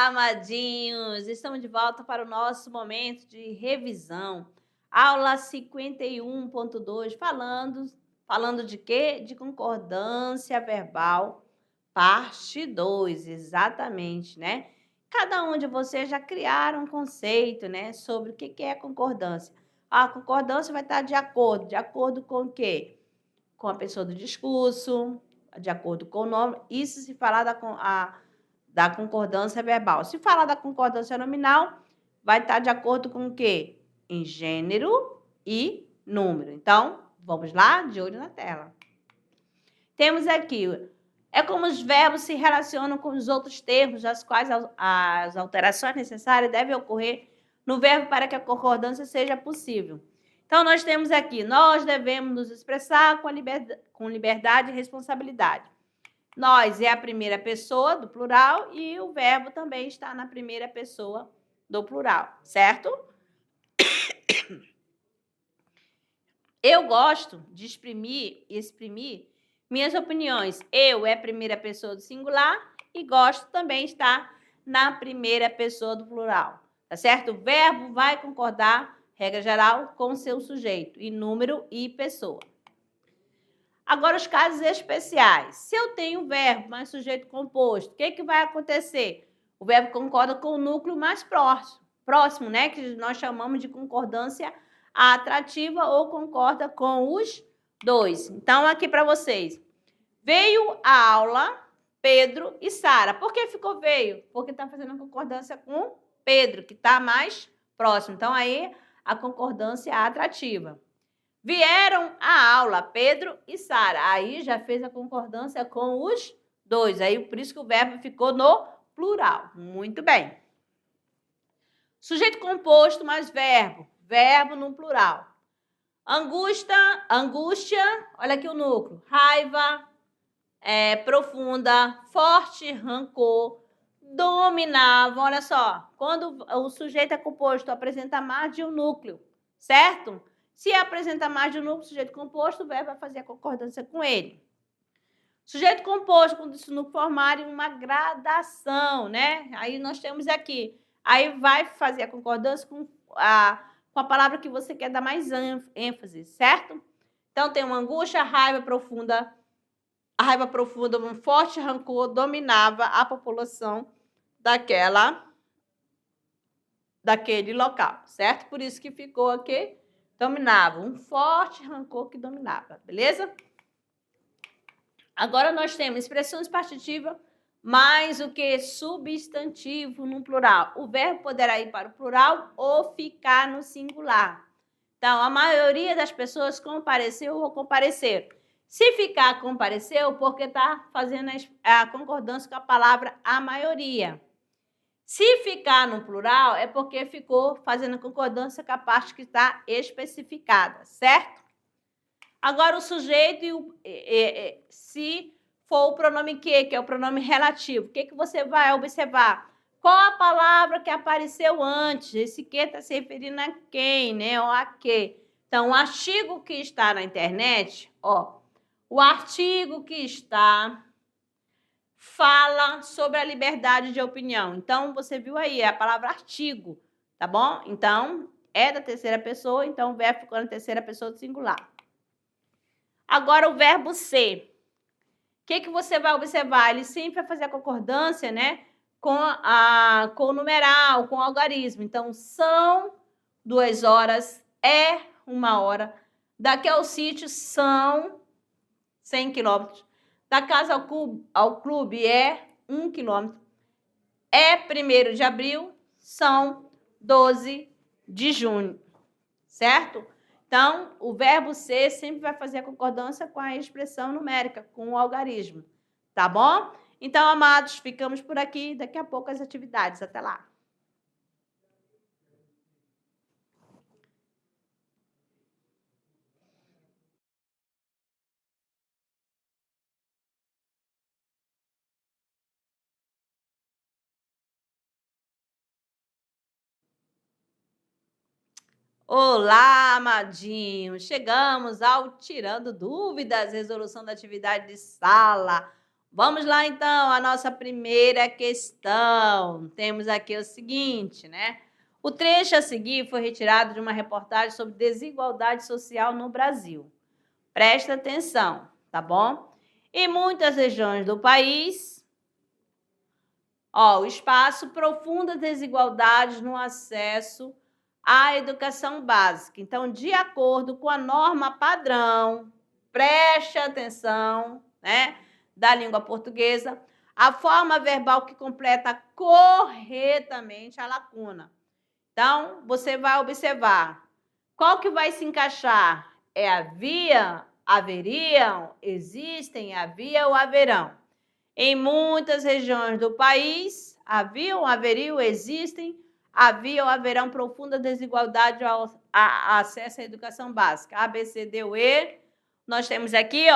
amadinhos! Estamos de volta para o nosso momento de revisão. Aula 51.2, falando de quê? De concordância verbal, parte 2, exatamente, né? Cada um de vocês já criaram um conceito, né, sobre o que é concordância. A concordância vai estar de acordo com o quê? Com a pessoa do discurso, de acordo com o nome. Isso se falar da concordância verbal. Se falar da concordância nominal, vai estar de acordo com o quê? Em gênero e número. Então, vamos lá? De olho na tela. Temos aqui, é como os verbos se relacionam com os outros termos, as quais as alterações necessárias devem ocorrer no verbo para que a concordância seja possível. Então, nós temos aqui, nós devemos nos expressar com liberdade e responsabilidade. Nós é a primeira pessoa do plural e o verbo também está na primeira pessoa do plural, certo? Eu gosto de exprimir minhas opiniões. Eu é a primeira pessoa do singular e gosto também de estar na primeira pessoa do plural, tá certo? O verbo vai concordar, regra geral, com seu sujeito, e número e pessoa. Agora, os casos especiais. Se eu tenho um verbo mais sujeito composto, o que vai acontecer? O verbo concorda com o núcleo mais próximo, né? Que nós chamamos de concordância atrativa ou concorda com os dois. Então, aqui para vocês. Veio a aula Pedro e Sara. Por que ficou veio? Porque está fazendo concordância com Pedro, que está mais próximo. Então, aí, a concordância atrativa. Vieram à aula Pedro e Sara. Aí já fez a concordância com os dois. Aí por isso que o verbo ficou no plural. Muito bem. Sujeito composto mais verbo. Verbo no plural. Angústia, olha aqui o núcleo. Raiva, profunda, forte, rancor, dominava. Olha só, quando o sujeito é composto, apresenta mais de um núcleo, certo? Se apresenta mais de um núcleo, sujeito composto, o verbo vai fazer a concordância com ele. Sujeito composto, quando esse núcleo formarem uma gradação, né? Aí nós temos aqui. Aí vai fazer a concordância com a palavra que você quer dar mais ênfase, certo? Então, tem uma angústia, raiva profunda. A raiva profunda, um forte rancor, dominava a população daquele local, certo? Por isso que ficou aqui. Dominava, um forte rancor que dominava, beleza? Agora nós temos expressões partitivas mais o que? Substantivo no plural. O verbo poderá ir para o plural ou ficar no singular. Então, a maioria das pessoas compareceu ou compareceram. Se ficar compareceu, porque está fazendo a concordância com a palavra a maioria. Se ficar no plural, é porque ficou fazendo concordância com a parte que está especificada, certo? Agora, o sujeito, se for o pronome que é o pronome relativo, o que você vai observar? Qual a palavra que apareceu antes? Esse que está se referindo a quem, né? Ou a que. Então, o artigo que está na internet, ó, o artigo que está fala sobre a liberdade de opinião. Então, você viu aí, é a palavra artigo, tá bom? Então, é da terceira pessoa, então o verbo ficou na terceira pessoa do singular. Agora, o verbo ser. O que você vai observar? Ele sempre vai fazer a concordância, né? Com o numeral, com o algarismo. Então, são 2 horas, é 1 hora. Daqui ao sítio são 100 quilômetros. Da casa ao clube é 1 quilômetro. É 1º de abril, são 12 de junho, certo? Então, o verbo ser sempre vai fazer a concordância com a expressão numérica, com o algarismo, tá bom? Então, amados, ficamos por aqui. Daqui a pouco as atividades. Até lá. Olá, amadinhos! Chegamos ao Tirando Dúvidas, resolução da atividade de sala. Vamos lá, então, a nossa primeira questão. Temos aqui o seguinte, né? O trecho a seguir foi retirado de uma reportagem sobre desigualdade social no Brasil. Presta atenção, tá bom? Em muitas regiões do país, o espaço profundas desigualdades no acesso à educação básica. Então, de acordo com a norma padrão, preste atenção, né, da língua portuguesa, a forma verbal que completa corretamente a lacuna. Então, você vai observar qual que vai se encaixar. É havia, haveriam, existem, havia ou haverão. Em muitas regiões do país, haviam, haveriam, existem, havia ou haverão profunda desigualdade ao acesso à educação básica. A, B, C, D, U, E. Nós temos aqui,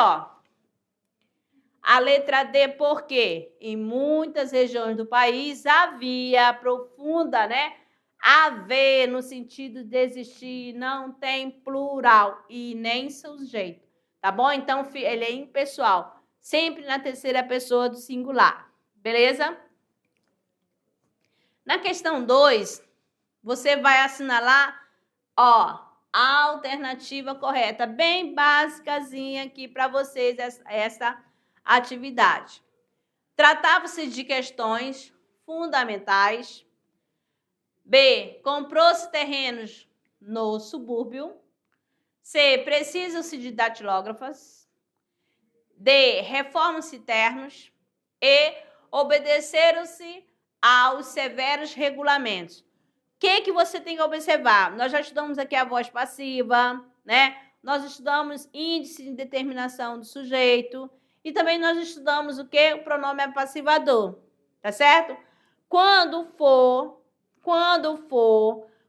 a letra D, por quê? Em muitas regiões do país havia profunda, né? Haver, no sentido de existir, não tem plural e nem sujeito, tá bom? Então, ele é impessoal, sempre na terceira pessoa do singular, beleza? Na questão 2, você vai assinalar, a alternativa correta, bem básicazinha aqui para vocês, essa atividade. Tratava-se de questões fundamentais. B, comprou-se terrenos no subúrbio. C, precisam-se de datilógrafas. D, reformam-se ternos. E, obedeceram-se aos severos regulamentos. O que você tem que observar? Nós já estudamos aqui a voz passiva, né? Nós estudamos índice de determinação do sujeito e também nós estudamos o quê? O pronome apassivador, tá certo? Quando for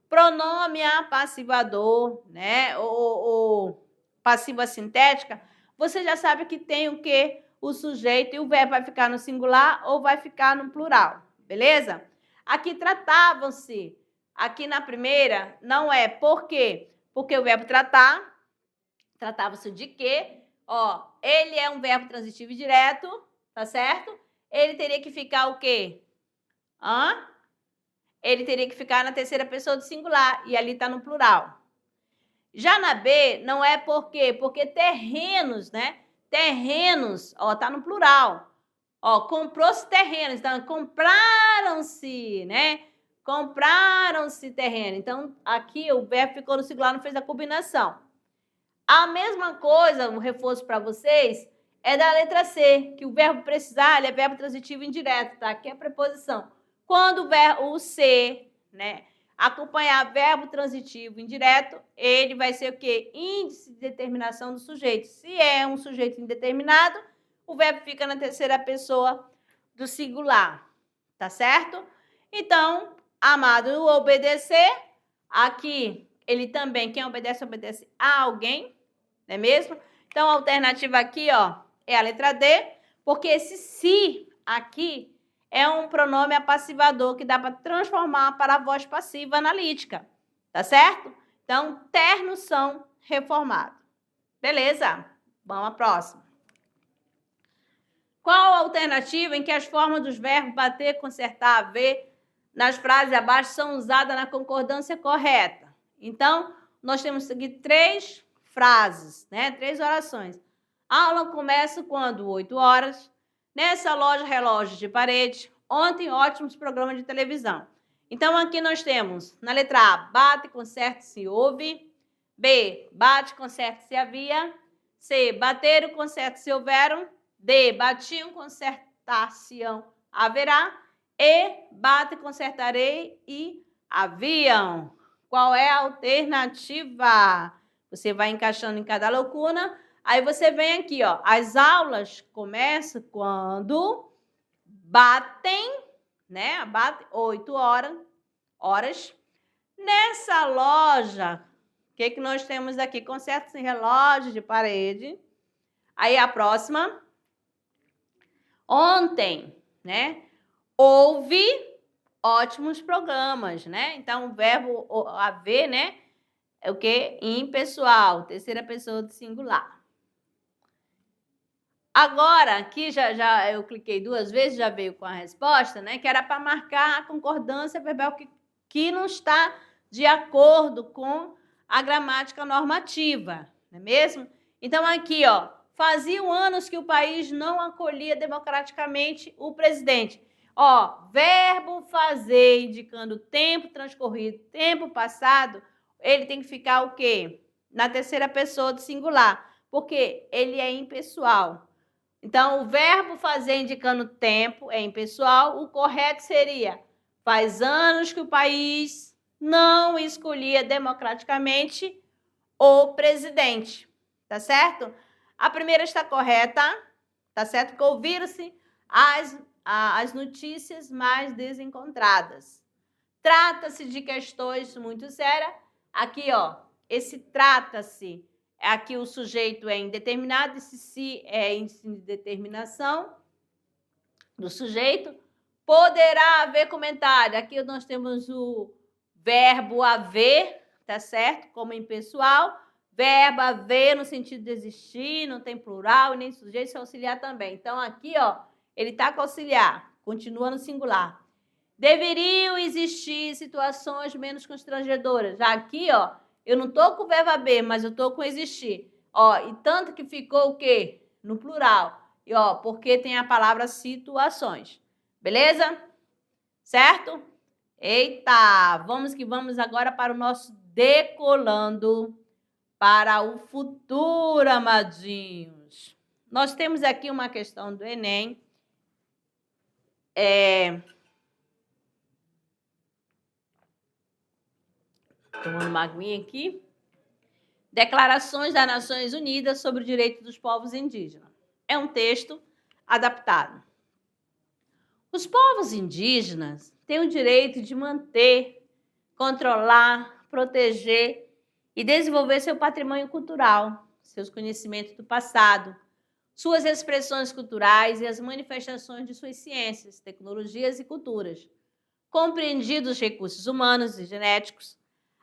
pronome apassivador, né? Ou passiva sintética, você já sabe que tem o quê? O sujeito e o verbo vai ficar no singular ou vai ficar no plural, beleza? Aqui tratavam-se, aqui na primeira, não é por quê? Porque o verbo tratar, tratava-se de quê? Ele é um verbo transitivo direto, tá certo? Ele teria que ficar o quê? Ele teria que ficar na terceira pessoa do singular, e ali está no plural. Já na B, não é por quê? Porque terrenos, né? Terrenos, tá no plural. Comprou-se terrenos, então compraram-se, né? Compraram-se terreno. Então, aqui o verbo ficou no singular, não fez a combinação. A mesma coisa, um reforço para vocês, é da letra C, que o verbo precisar, ele é verbo transitivo indireto, tá? Aqui é a preposição. Quando o ser, né, acompanhar verbo transitivo indireto, ele vai ser o quê? Índice de determinação do sujeito. Se é um sujeito indeterminado, o verbo fica na terceira pessoa do singular, tá certo? Então, amado, obedecer, aqui, ele também, quem obedece, obedece a alguém, não é mesmo? Então, a alternativa aqui, é a letra D, porque esse se aqui é um pronome apassivador que dá para transformar para a voz passiva analítica, tá certo? Então, ternos são reformados. Beleza? Vamos à próxima. Qual a alternativa em que as formas dos verbos bater, consertar, haver nas frases abaixo são usadas na concordância correta? Então, nós temos aqui 3 frases, né? 3 orações. A aula começa quando? 8 horas. Nessa loja, relógios de parede. Ontem, ótimos programas de televisão. Então, aqui nós temos, na letra A, bate, conserta, se houve. B, bate, conserta, se havia. C, bateram, conserta, se houveram. D, batiam, consertar-se-ão, haverá. E, bate, consertarei e haviam. Qual é a alternativa? Você vai encaixando em cada lacuna. Aí você vem aqui, as aulas começam quando batem, né? Bate 8 horas. Nessa loja, o que nós temos aqui? Conserta-se relógio de parede. Aí a próxima. Ontem, né? Houve ótimos programas, né? Então, o verbo haver, né? É o quê? Impessoal, terceira pessoa do singular. Agora, aqui já eu cliquei 2 vezes, já veio com a resposta, né? Que era para marcar a concordância verbal que não está de acordo com a gramática normativa, não é mesmo? Então, aqui, ó, faziam anos que o país não acolhia democraticamente o presidente. Ó, verbo fazer, indicando tempo transcorrido, tempo passado, ele tem que ficar o quê? Na terceira pessoa do singular, porque ele é impessoal. Então, o verbo fazer indicando tempo é impessoal. O correto seria: faz anos que o país não escolhia democraticamente o presidente. Tá certo? A primeira está correta, tá certo? Porque ouviram-se as notícias mais desencontradas. Trata-se de questões muito sérias. Aqui, ó, esse trata-se. Aqui o sujeito é indeterminado, esse se é indeterminação do sujeito. Poderá haver comentário. Aqui nós temos o verbo haver, tá certo? Como impessoal. Verbo haver no sentido de existir, não tem plural, nem sujeito, se auxiliar também. Então, aqui, ó, ele tá com auxiliar, continua no singular. Deveriam existir situações menos constrangedoras. Já aqui, ó, eu não estou com o verbo haver, mas eu estou com existir. Ó, e tanto que ficou o quê? No plural. E, ó, porque tem a palavra situações. Beleza? Certo? Eita! Vamos que vamos agora para o nosso decolando para o futuro, amadinhos. Nós temos aqui uma questão do Enem. Tomando uma aguinha aqui. Declarações das Nações Unidas sobre o Direito dos Povos Indígenas. É um texto adaptado. Os povos indígenas têm o direito de manter, controlar, proteger e desenvolver seu patrimônio cultural, seus conhecimentos do passado, suas expressões culturais e as manifestações de suas ciências, tecnologias e culturas, compreendidos os recursos humanos e genéticos,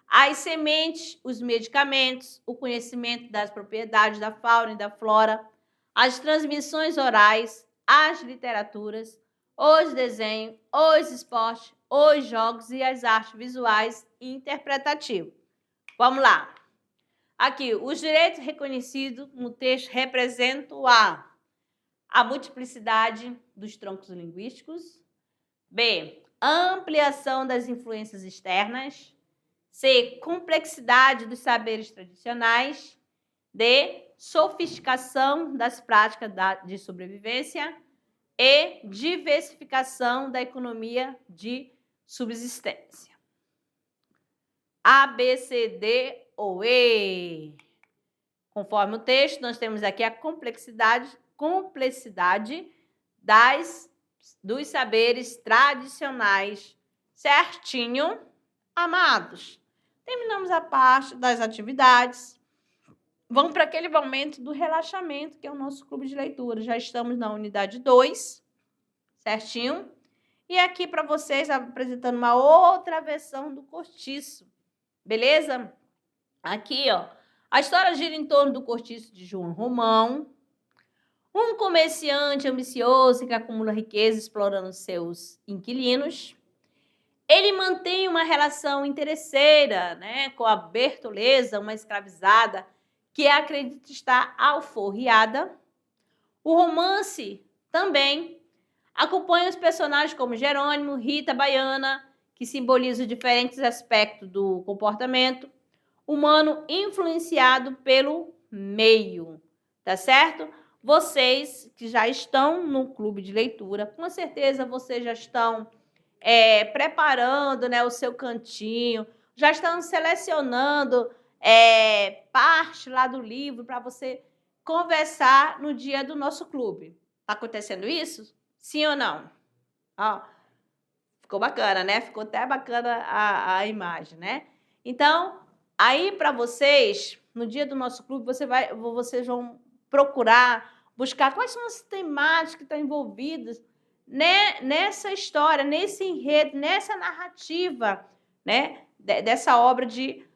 as sementes, os medicamentos, o conhecimento das propriedades da fauna e da flora, as transmissões orais, as literaturas, os desenhos, os esportes, os jogos e as artes visuais e interpretativas. Vamos lá. Aqui, os direitos reconhecidos no texto representam a multiplicidade dos troncos linguísticos, B, ampliação das influências externas, C, complexidade dos saberes tradicionais, D, sofisticação das práticas de sobrevivência e diversificação da economia de subsistência. A, B, C, D ou E. Conforme o texto, nós temos aqui a complexidade dos saberes tradicionais, certinho, amados. Terminamos a parte das atividades. Vamos para aquele momento do relaxamento, que é o nosso clube de leitura. Já estamos na unidade 2, certinho? E aqui para vocês, apresentando uma outra versão do cortiço, beleza? Aqui, ó, a história gira em torno do cortiço de João Romão, um comerciante ambicioso que acumula riqueza explorando seus inquilinos. Ele mantém uma relação interesseira, né, com a Bertoleza, uma escravizada que acredita estar alforriada. O romance também acompanha os personagens como Jerônimo, Rita, Baiana, que simbolizam diferentes aspectos do comportamento humano influenciado pelo meio, tá certo? Vocês que já estão no clube de leitura, com certeza vocês já estão preparando, né, o seu cantinho, já estão selecionando parte lá do livro para você conversar no dia do nosso clube. Está acontecendo isso? Sim ou não? Ó, ficou bacana, né? Ficou até bacana a imagem, né? Então, aí para vocês, no dia do nosso clube, vocês vão procurar, buscar quais são as temáticas que estão envolvidas, né, nessa história, nesse enredo, nessa narrativa, né, dessa obra de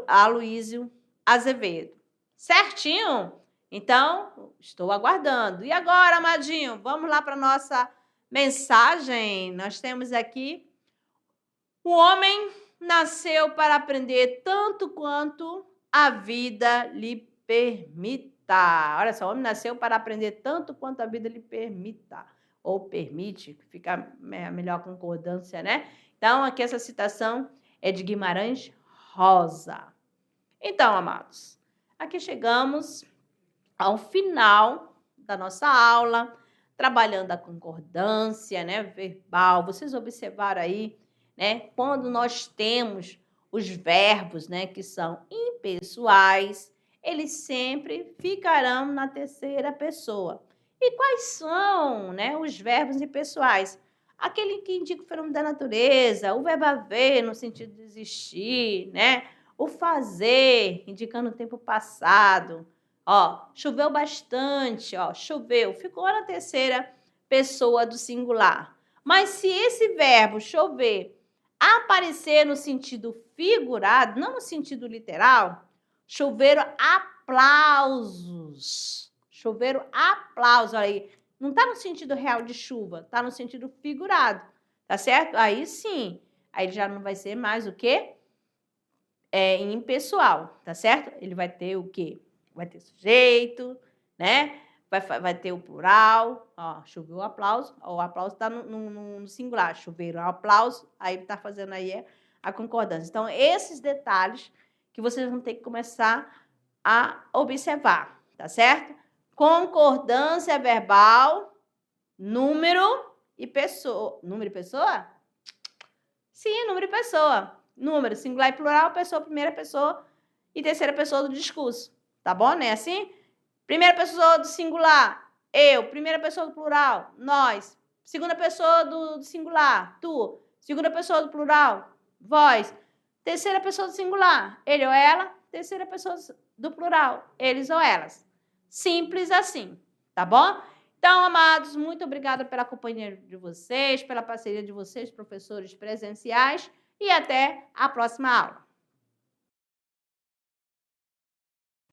Aloísio Azevedo. Certinho? Então, estou aguardando. E agora, amadinho, vamos lá para a nossa mensagem. Nós temos aqui: o homem nasceu para aprender tanto quanto a vida lhe permita. Olha só, o homem nasceu para aprender tanto quanto a vida lhe permita. Ou permite, fica a melhor concordância, né? Então, aqui essa citação é de Guimarães Rosa. Então, amados, aqui chegamos ao final da nossa aula, trabalhando a concordância, né, verbal. Vocês observaram aí, né, quando nós temos os verbos, né, que são impessoais, eles sempre ficarão na terceira pessoa. E quais são, né, os verbos impessoais? Aquele que indica o fenômeno da natureza, o verbo haver, no sentido de existir, né? O fazer, indicando o tempo passado. Ó, choveu bastante, ó, choveu, ficou na terceira pessoa do singular. Mas se esse verbo chover aparecer no sentido figurado, não no sentido literal, choveram aplausos. Choveram aplausos, olha aí. Não está no sentido real de chuva, está no sentido figurado, tá certo? Aí sim, aí já não vai ser mais o quê? Impessoal, tá certo? Ele vai ter o quê? Vai ter sujeito, né? Vai ter o plural, ó, choveu o aplauso, ó, o aplauso está no singular, choveram o aplauso, aí está fazendo aí a concordância. Então, esses detalhes que vocês vão ter que começar a observar, tá certo? Concordância verbal, número e pessoa. Número e pessoa? Sim, número e pessoa. Número, singular e plural, pessoa, primeira pessoa e terceira pessoa do discurso. Tá bom, né? Assim? Primeira pessoa do singular, eu. Primeira pessoa do plural, nós. Segunda pessoa do singular, tu. Segunda pessoa do plural, vós. Terceira pessoa do singular, ele ou ela. Terceira pessoa do plural, eles ou elas. Simples assim, tá bom? Então, amados, muito obrigada pela companhia de vocês, pela parceria de vocês, professores presenciais, e até a próxima aula.